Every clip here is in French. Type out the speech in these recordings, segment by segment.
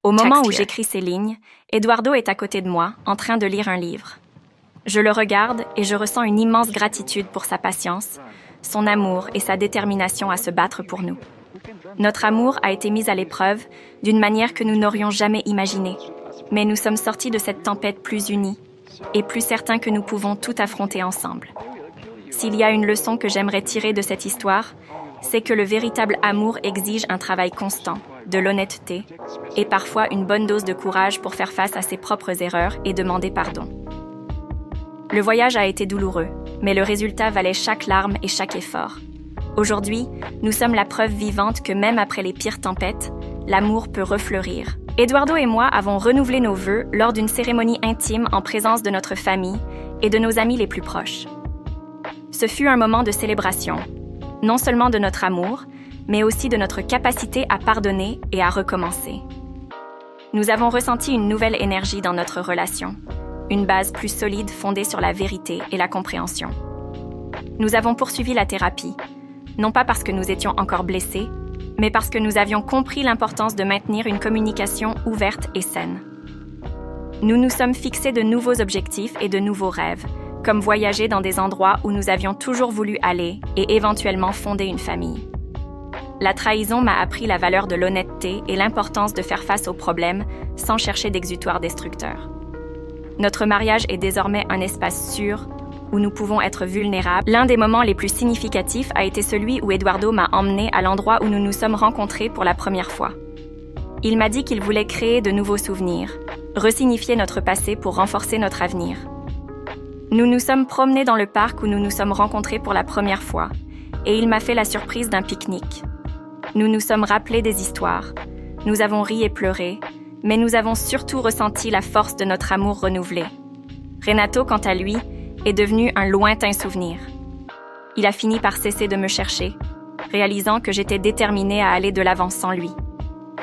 Au moment où j'écris ces lignes, Eduardo est à côté de moi, en train de lire un livre. Je le regarde et je ressens une immense gratitude pour sa patience, son amour et sa détermination à se battre pour nous. Notre amour a été mis à l'épreuve d'une manière que nous n'aurions jamais imaginée, mais nous sommes sortis de cette tempête plus unis et plus certains que nous pouvons tout affronter ensemble. S'il y a une leçon que j'aimerais tirer de cette histoire, c'est que le véritable amour exige un travail constant, de l'honnêteté et parfois une bonne dose de courage pour faire face à ses propres erreurs et demander pardon. Le voyage a été douloureux, mais le résultat valait chaque larme et chaque effort. Aujourd'hui, nous sommes la preuve vivante que même après les pires tempêtes, l'amour peut refleurir. Eduardo et moi avons renouvelé nos vœux lors d'une cérémonie intime en présence de notre famille et de nos amis les plus proches. Ce fut un moment de célébration, non seulement de notre amour, mais aussi de notre capacité à pardonner et à recommencer. Nous avons ressenti une nouvelle énergie dans notre relation, une base plus solide fondée sur la vérité et la compréhension. Nous avons poursuivi la thérapie, non pas parce que nous étions encore blessés, mais parce que nous avions compris l'importance de maintenir une communication ouverte et saine. Nous nous sommes fixés de nouveaux objectifs et de nouveaux rêves, comme voyager dans des endroits où nous avions toujours voulu aller et éventuellement fonder une famille. La trahison m'a appris la valeur de l'honnêteté et l'importance de faire face aux problèmes sans chercher d'exutoire destructeur. Notre mariage est désormais un espace sûr où nous pouvons être vulnérables. L'un des moments les plus significatifs a été celui où Eduardo m'a emmené à l'endroit où nous nous sommes rencontrés pour la première fois. Il m'a dit qu'il voulait créer de nouveaux souvenirs, resignifier notre passé pour renforcer notre avenir. Nous nous sommes promenés dans le parc où nous nous sommes rencontrés pour la première fois, et il m'a fait la surprise d'un pique-nique. Nous nous sommes rappelés des histoires, nous avons ri et pleuré, mais nous avons surtout ressenti la force de notre amour renouvelé. Renato, quant à lui, est devenu un lointain souvenir. Il a fini par cesser de me chercher, réalisant que j'étais déterminée à aller de l'avant sans lui.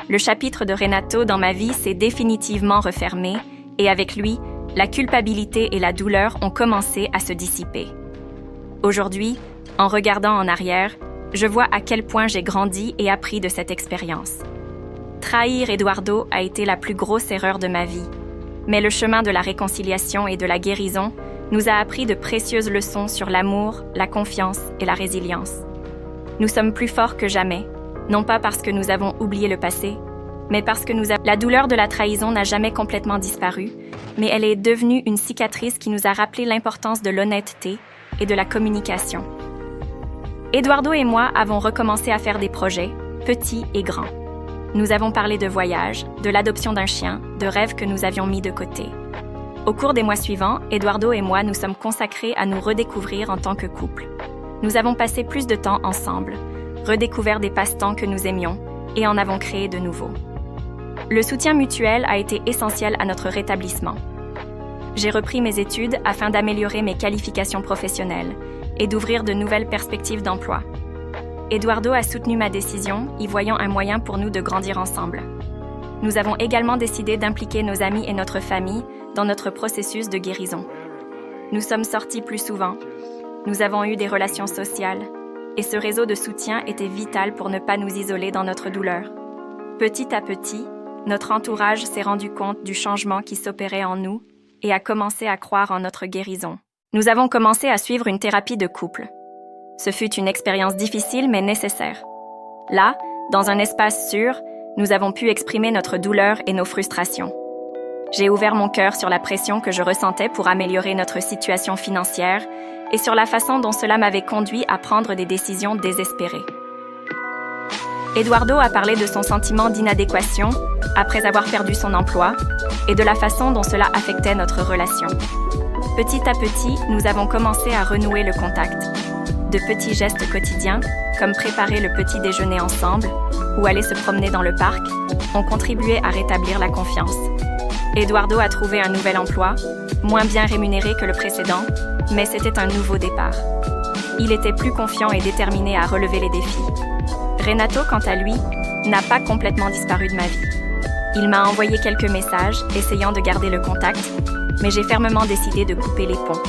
Le chapitre de Renato dans ma vie s'est définitivement refermé, et avec lui, la culpabilité et la douleur ont commencé à se dissiper. Aujourd'hui, en regardant en arrière, je vois à quel point j'ai grandi et appris de cette expérience. Trahir Eduardo a été la plus grosse erreur de ma vie, mais le chemin de la réconciliation et de la guérison nous a appris de précieuses leçons sur l'amour, la confiance et la résilience. Nous sommes plus forts que jamais, non pas parce que nous avons oublié le passé, mais parce que la douleur de la trahison n'a jamais complètement disparu, mais elle est devenue une cicatrice qui nous a rappelé l'importance de l'honnêteté et de la communication. Eduardo et moi avons recommencé à faire des projets, petits et grands. Nous avons parlé de voyage, de l'adoption d'un chien, de rêves que nous avions mis de côté. Au cours des mois suivants, Eduardo et moi nous sommes consacrés à nous redécouvrir en tant que couple. Nous avons passé plus de temps ensemble, redécouvert des passe-temps que nous aimions et en avons créé de nouveaux. Le soutien mutuel a été essentiel à notre rétablissement. J'ai repris mes études afin d'améliorer mes qualifications professionnelles et d'ouvrir de nouvelles perspectives d'emploi. Eduardo a soutenu ma décision, y voyant un moyen pour nous de grandir ensemble. Nous avons également décidé d'impliquer nos amis et notre famille dans notre processus de guérison. Nous sommes sortis plus souvent, nous avons eu des relations sociales, et ce réseau de soutien était vital pour ne pas nous isoler dans notre douleur. Petit à petit, notre entourage s'est rendu compte du changement qui s'opérait en nous et a commencé à croire en notre guérison. Nous avons commencé à suivre une thérapie de couple. Ce fut une expérience difficile mais nécessaire. Là, dans un espace sûr, nous avons pu exprimer notre douleur et nos frustrations. J'ai ouvert mon cœur sur la pression que je ressentais pour améliorer notre situation financière et sur la façon dont cela m'avait conduit à prendre des décisions désespérées. Eduardo a parlé de son sentiment d'inadéquation après avoir perdu son emploi et de la façon dont cela affectait notre relation. Petit à petit, nous avons commencé à renouer le contact. De petits gestes quotidiens, comme préparer le petit déjeuner ensemble ou aller se promener dans le parc, ont contribué à rétablir la confiance. Eduardo a trouvé un nouvel emploi, moins bien rémunéré que le précédent, mais c'était un nouveau départ. Il était plus confiant et déterminé à relever les défis. Renato, quant à lui, n'a pas complètement disparu de ma vie. Il m'a envoyé quelques messages, essayant de garder le contact, mais j'ai fermement décidé de couper les ponts.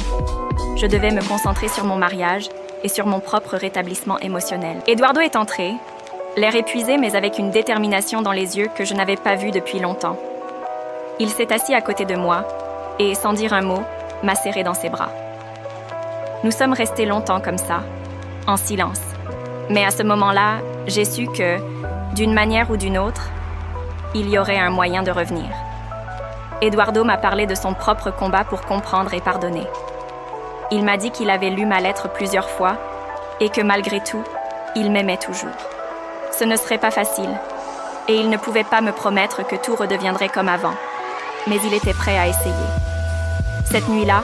Je devais me concentrer sur mon mariage et sur mon propre rétablissement émotionnel. Eduardo est entré, l'air épuisé mais avec une détermination dans les yeux que je n'avais pas vue depuis longtemps. Il s'est assis à côté de moi et, sans dire un mot, m'a serré dans ses bras. Nous sommes restés longtemps comme ça, en silence. Mais à ce moment-là, j'ai su que, d'une manière ou d'une autre, il y aurait un moyen de revenir. Eduardo m'a parlé de son propre combat pour comprendre et pardonner. Il m'a dit qu'il avait lu ma lettre plusieurs fois et que malgré tout, il m'aimait toujours. Ce ne serait pas facile, et il ne pouvait pas me promettre que tout redeviendrait comme avant, mais il était prêt à essayer. Cette nuit-là,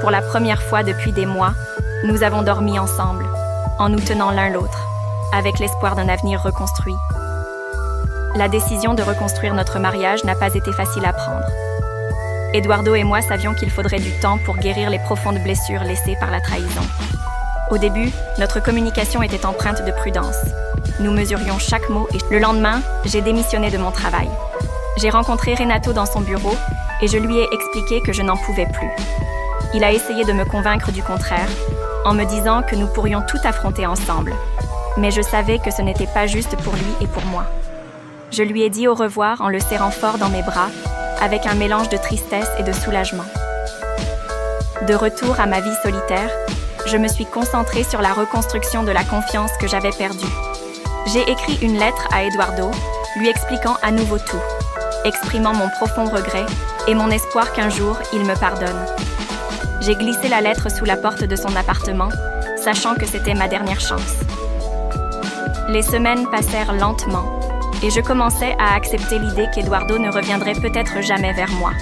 pour la première fois depuis des mois, nous avons dormi ensemble, en nous tenant l'un l'autre, avec l'espoir d'un avenir reconstruit. La décision de reconstruire notre mariage n'a pas été facile à prendre. Eduardo et moi savions qu'il faudrait du temps pour guérir les profondes blessures laissées par la trahison. Au début, notre communication était empreinte de prudence. Nous mesurions chaque mot et le lendemain, j'ai démissionné de mon travail. J'ai rencontré Renato dans son bureau et je lui ai expliqué que je n'en pouvais plus. Il a essayé de me convaincre du contraire, en me disant que nous pourrions tout affronter ensemble. Mais je savais que ce n'était pas juste pour lui et pour moi. Je lui ai dit au revoir en le serrant fort dans mes bras, avec un mélange de tristesse et de soulagement. De retour à ma vie solitaire, je me suis concentrée sur la reconstruction de la confiance que j'avais perdue. J'ai écrit une lettre à Eduardo, lui expliquant à nouveau tout, exprimant mon profond regret et mon espoir qu'un jour, il me pardonne. J'ai glissé la lettre sous la porte de son appartement, sachant que c'était ma dernière chance. Les semaines passèrent lentement, et je commençais à accepter l'idée qu'Eduardo ne reviendrait peut-être jamais vers moi.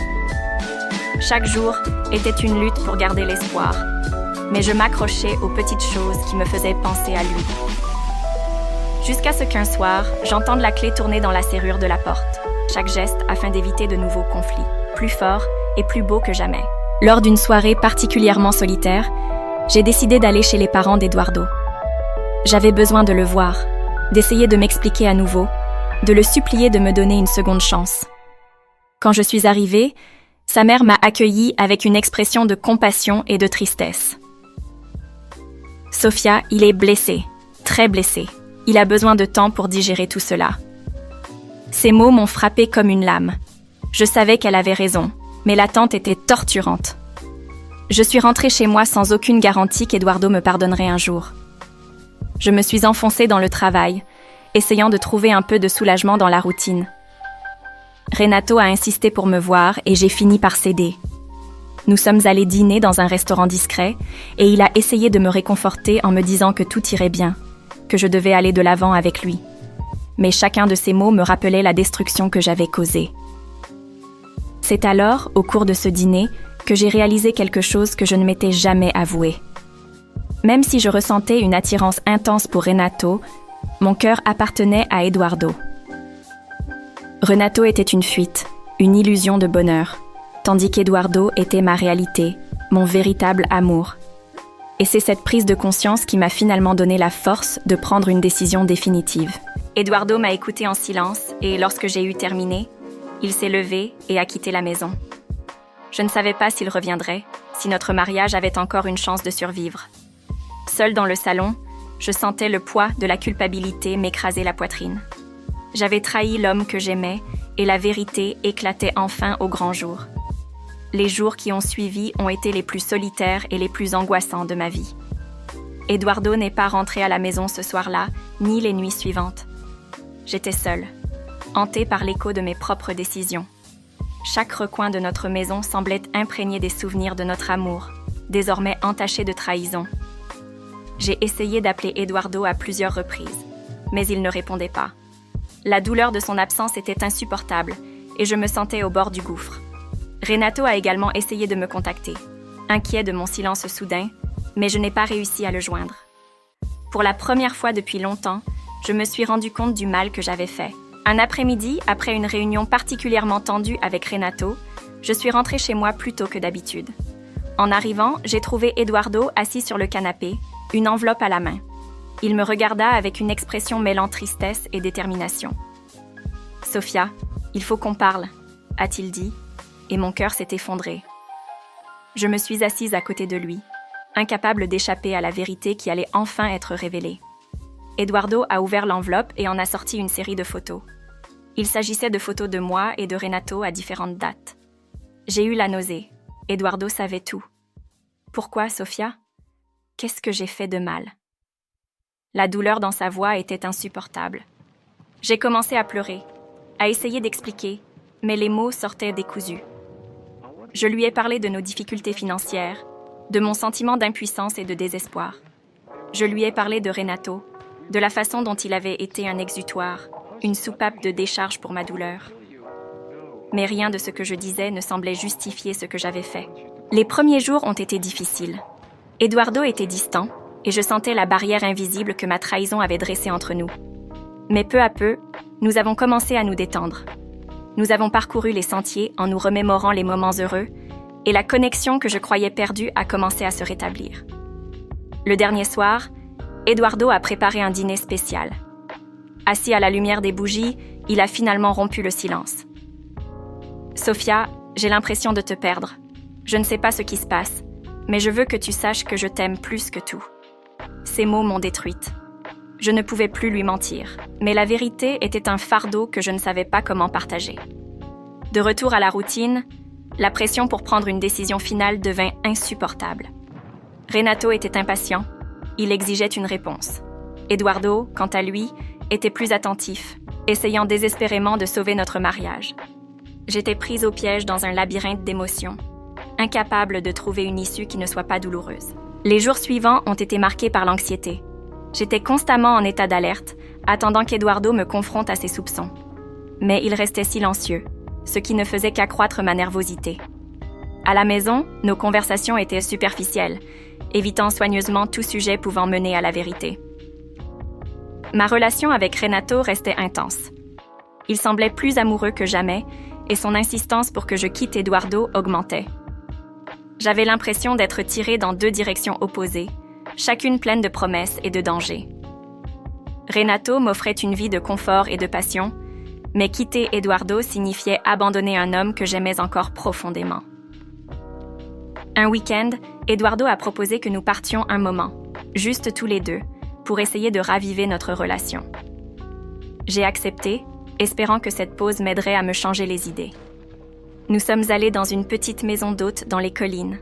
Chaque jour était une lutte pour garder l'espoir, mais je m'accrochais aux petites choses qui me faisaient penser à lui. Jusqu'à ce qu'un soir, j'entende la clé tourner dans la serrure de la porte, chaque geste afin d'éviter de nouveaux conflits, plus forts et plus beaux que jamais. Lors d'une soirée particulièrement solitaire, j'ai décidé d'aller chez les parents d'Eduardo. J'avais besoin de le voir, d'essayer de m'expliquer à nouveau, de le supplier de me donner une seconde chance. Quand je suis arrivée, sa mère m'a accueillie avec une expression de compassion et de tristesse. « Sofia, il est blessé, très blessé. Il a besoin de temps pour digérer tout cela. » Ces mots m'ont frappée comme une lame. Je savais qu'elle avait raison, mais l'attente était torturante. Je suis rentrée chez moi sans aucune garantie qu'Eduardo me pardonnerait un jour. Je me suis enfoncée dans le travail, essayant de trouver un peu de soulagement dans la routine. Renato a insisté pour me voir et j'ai fini par céder. Nous sommes allés dîner dans un restaurant discret et il a essayé de me réconforter en me disant que tout irait bien, que je devais aller de l'avant avec lui. Mais chacun de ces mots me rappelait la destruction que j'avais causée. C'est alors, au cours de ce dîner, que j'ai réalisé quelque chose que je ne m'étais jamais avoué. Même si je ressentais une attirance intense pour Renato, mon cœur appartenait à Eduardo. Renato était une fuite, une illusion de bonheur, tandis qu'Eduardo était ma réalité, mon véritable amour. Et c'est cette prise de conscience qui m'a finalement donné la force de prendre une décision définitive. Eduardo m'a écoutée en silence et lorsque j'ai eu terminé, il s'est levé et a quitté la maison. Je ne savais pas s'il reviendrait, si notre mariage avait encore une chance de survivre. Seule dans le salon, je sentais le poids de la culpabilité m'écraser la poitrine. J'avais trahi l'homme que j'aimais et la vérité éclatait enfin au grand jour. Les jours qui ont suivi ont été les plus solitaires et les plus angoissants de ma vie. Eduardo n'est pas rentré à la maison ce soir-là, ni les nuits suivantes. J'étais seule, hantée par l'écho de mes propres décisions. Chaque recoin de notre maison semblait imprégné des souvenirs de notre amour, désormais entaché de trahison. J'ai essayé d'appeler Eduardo à plusieurs reprises, mais il ne répondait pas. La douleur de son absence était insupportable et je me sentais au bord du gouffre. Renato a également essayé de me contacter, inquiet de mon silence soudain, mais je n'ai pas réussi à le joindre. Pour la première fois depuis longtemps, je me suis rendu compte du mal que j'avais fait. Un après-midi, après une réunion particulièrement tendue avec Renato, je suis rentrée chez moi plus tôt que d'habitude. En arrivant, j'ai trouvé Eduardo assis sur le canapé, une enveloppe à la main. Il me regarda avec une expression mêlant tristesse et détermination. « Sofia, il faut qu'on parle », a-t-il dit, et mon cœur s'est effondré. Je me suis assise à côté de lui, incapable d'échapper à la vérité qui allait enfin être révélée. Eduardo a ouvert l'enveloppe et en a sorti une série de photos. Il s'agissait de photos de moi et de Renato à différentes dates. J'ai eu la nausée. Eduardo savait tout. Pourquoi, Sofia? Qu'est-ce que j'ai fait de mal? La douleur dans sa voix était insupportable. J'ai commencé à pleurer, à essayer d'expliquer, mais les mots sortaient décousus. Je lui ai parlé de nos difficultés financières, de mon sentiment d'impuissance et de désespoir. Je lui ai parlé de Renato, de la façon dont il avait été un exutoire, une soupape de décharge pour ma douleur. Mais rien de ce que je disais ne semblait justifier ce que j'avais fait. Les premiers jours ont été difficiles. Eduardo était distant, et je sentais la barrière invisible que ma trahison avait dressée entre nous. Mais peu à peu, nous avons commencé à nous détendre. Nous avons parcouru les sentiers en nous remémorant les moments heureux, et la connexion que je croyais perdue a commencé à se rétablir. Le dernier soir, Eduardo a préparé un dîner spécial. Assis à la lumière des bougies, il a finalement rompu le silence. « Sofia, j'ai l'impression de te perdre. Je ne sais pas ce qui se passe, mais je veux que tu saches que je t'aime plus que tout. » Ces mots m'ont détruite. Je ne pouvais plus lui mentir, mais la vérité était un fardeau que je ne savais pas comment partager. De retour à la routine, la pression pour prendre une décision finale devint insupportable. Renato était impatient, il exigeait une réponse. Eduardo, quant à lui, était plus attentif, essayant désespérément de sauver notre mariage. J'étais prise au piège dans un labyrinthe d'émotions, incapable de trouver une issue qui ne soit pas douloureuse. Les jours suivants ont été marqués par l'anxiété. J'étais constamment en état d'alerte, attendant qu'Eduardo me confronte à ses soupçons. Mais il restait silencieux, ce qui ne faisait qu'accroître ma nervosité. À la maison, nos conversations étaient superficielles, évitant soigneusement tout sujet pouvant mener à la vérité. Ma relation avec Renato restait intense. Il semblait plus amoureux que jamais, et son insistance pour que je quitte Eduardo augmentait. J'avais l'impression d'être tirée dans deux directions opposées, chacune pleine de promesses et de dangers. Renato m'offrait une vie de confort et de passion, mais quitter Eduardo signifiait abandonner un homme que j'aimais encore profondément. Un week-end, Eduardo a proposé que nous partions un moment, juste tous les deux, pour essayer de raviver notre relation. J'ai accepté, espérant que cette pause m'aiderait à me changer les idées. Nous sommes allés dans une petite maison d'hôtes dans les collines,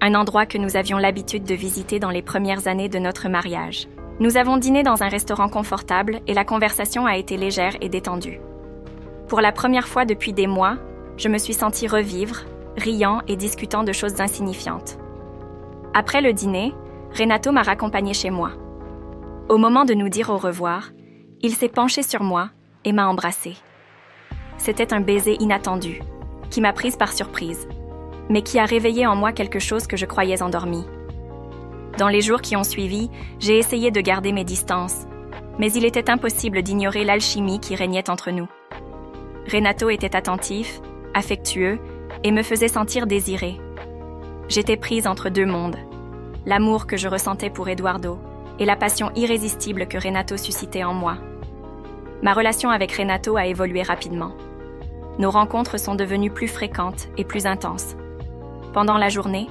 un endroit que nous avions l'habitude de visiter dans les premières années de notre mariage. Nous avons dîné dans un restaurant confortable et la conversation a été légère et détendue. Pour la première fois depuis des mois, je me suis sentie revivre, riant et discutant de choses insignifiantes. Après le dîner, Renato m'a raccompagnée chez moi. Au moment de nous dire au revoir, il s'est penché sur moi et m'a embrassée. C'était un baiser inattendu, qui m'a prise par surprise, mais qui a réveillé en moi quelque chose que je croyais endormi. Dans les jours qui ont suivi, j'ai essayé de garder mes distances, mais il était impossible d'ignorer l'alchimie qui régnait entre nous. Renato était attentif, affectueux et me faisait sentir désirée. J'étais prise entre deux mondes, l'amour que je ressentais pour Eduardo et la passion irrésistible que Renato suscitait en moi. Ma relation avec Renato a évolué rapidement. Nos rencontres sont devenues plus fréquentes et plus intenses. Pendant la journée,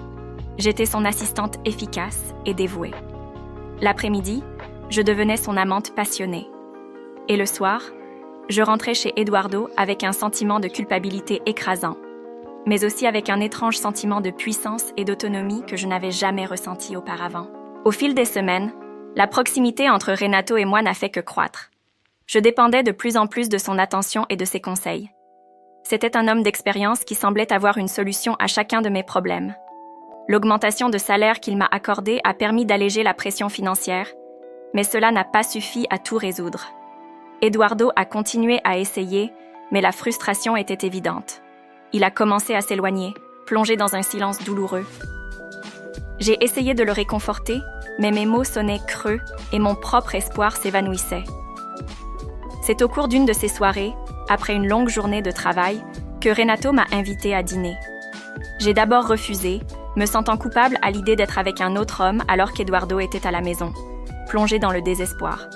j'étais son assistante efficace et dévouée. L'après-midi, je devenais son amante passionnée. Et le soir, je rentrais chez Eduardo avec un sentiment de culpabilité écrasant, mais aussi avec un étrange sentiment de puissance et d'autonomie que je n'avais jamais ressenti auparavant. Au fil des semaines, la proximité entre Renato et moi n'a fait que croître. Je dépendais de plus en plus de son attention et de ses conseils. C'était un homme d'expérience qui semblait avoir une solution à chacun de mes problèmes. L'augmentation de salaire qu'il m'a accordée a permis d'alléger la pression financière, mais cela n'a pas suffi à tout résoudre. Eduardo a continué à essayer, mais la frustration était évidente. Il a commencé à s'éloigner, plongé dans un silence douloureux. J'ai essayé de le réconforter, mais mes mots sonnaient creux et mon propre espoir s'évanouissait. C'est au cours d'une de ces soirées, après une longue journée de travail, que Renato m'a invitée à dîner. J'ai d'abord refusé, me sentant coupable à l'idée d'être avec un autre homme alors qu'Eduardo était à la maison, plongé dans le désespoir.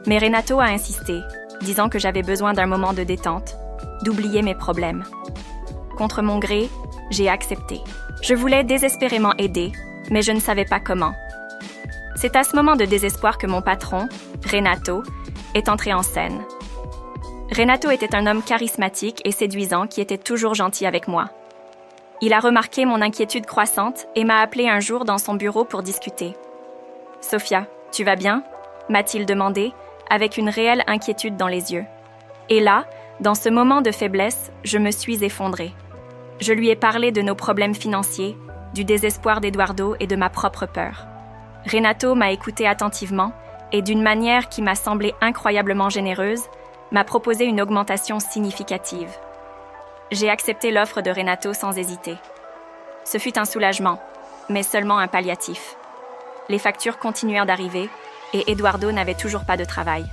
Mais Renato a insisté, disant que j'avais besoin d'un moment de détente, d'oublier mes problèmes. Contre mon gré, j'ai accepté. Je voulais désespérément aider, mais je ne savais pas comment. C'est à ce moment de désespoir que mon patron, Renato, est entré en scène. Renato était un homme charismatique et séduisant qui était toujours gentil avec moi. Il a remarqué mon inquiétude croissante et m'a appelé un jour dans son bureau pour discuter. « Sophia, tu vas bien ?» m'a-t-il demandé, avec une réelle inquiétude dans les yeux. Et là, dans ce moment de faiblesse, je me suis effondrée. Je lui ai parlé de nos problèmes financiers, du désespoir d'Eduardo et de ma propre peur. Renato m'a écouté attentivement et, d'une manière qui m'a semblé incroyablement généreuse, m'a proposé une augmentation significative. J'ai accepté l'offre de Renato sans hésiter. Ce fut un soulagement, mais seulement un palliatif. Les factures continuèrent d'arriver et Eduardo n'avait toujours pas de travail.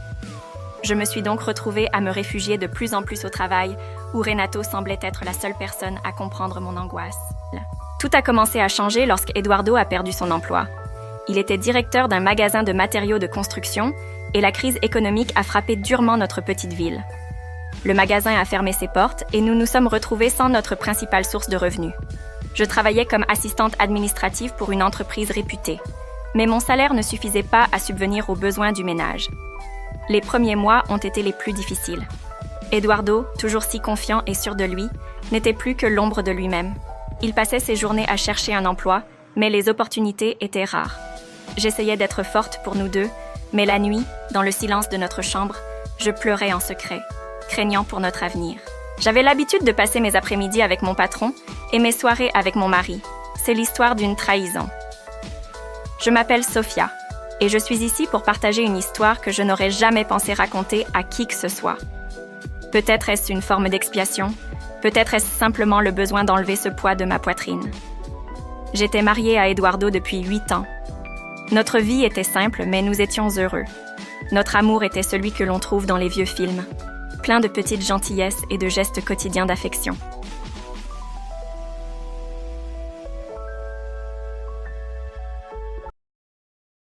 Je me suis donc retrouvée à me réfugier de plus en plus au travail, où Renato semblait être la seule personne à comprendre mon angoisse. Tout a commencé à changer lorsque Eduardo a perdu son emploi. Il était directeur d'un magasin de matériaux de construction et la crise économique a frappé durement notre petite ville. Le magasin a fermé ses portes et nous nous sommes retrouvés sans notre principale source de revenus. Je travaillais comme assistante administrative pour une entreprise réputée, mais mon salaire ne suffisait pas à subvenir aux besoins du ménage. Les premiers mois ont été les plus difficiles. Eduardo, toujours si confiant et sûr de lui, n'était plus que l'ombre de lui-même. Il passait ses journées à chercher un emploi, mais les opportunités étaient rares. J'essayais d'être forte pour nous deux, mais la nuit, dans le silence de notre chambre, je pleurais en secret, craignant pour notre avenir. J'avais l'habitude de passer mes après-midi avec mon patron et mes soirées avec mon mari. C'est l'histoire d'une trahison. Je m'appelle Sophia, et je suis ici pour partager une histoire que je n'aurais jamais pensé raconter à qui que ce soit. Peut-être est-ce une forme d'expiation, peut-être est-ce simplement le besoin d'enlever ce poids de ma poitrine. J'étais mariée à Eduardo depuis 8 ans. Notre vie était simple, mais nous étions heureux. Notre amour était celui que l'on trouve dans les vieux films, plein de petites gentillesses et de gestes quotidiens d'affection.